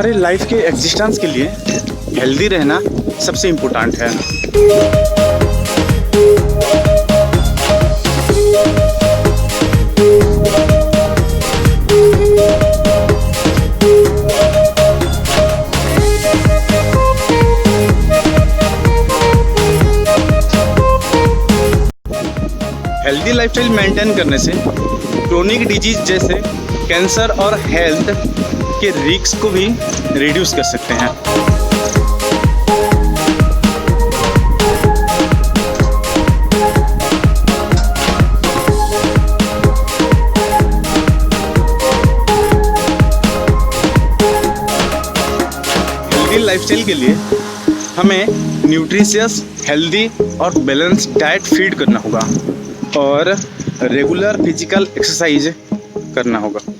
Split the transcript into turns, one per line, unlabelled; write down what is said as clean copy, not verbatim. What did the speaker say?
हमारे लाइफ के एग्जिस्टेंस के लिए हेल्दी रहना सबसे इम्पोर्टेंट है। हेल्दी लाइफस्टाइल मेंटेन करने से क्रोनिक डिजीज जैसे कैंसर और हेल्थ के रिस्क को भी रिड्यूस कर सकते हैं। हेल्दी लाइफस्टाइल के लिए हमें न्यूट्रिशियस, हेल्दी और बैलेंस डाइट फीड करना होगा और रेगुलर फिजिकल एक्सरसाइज करना होगा।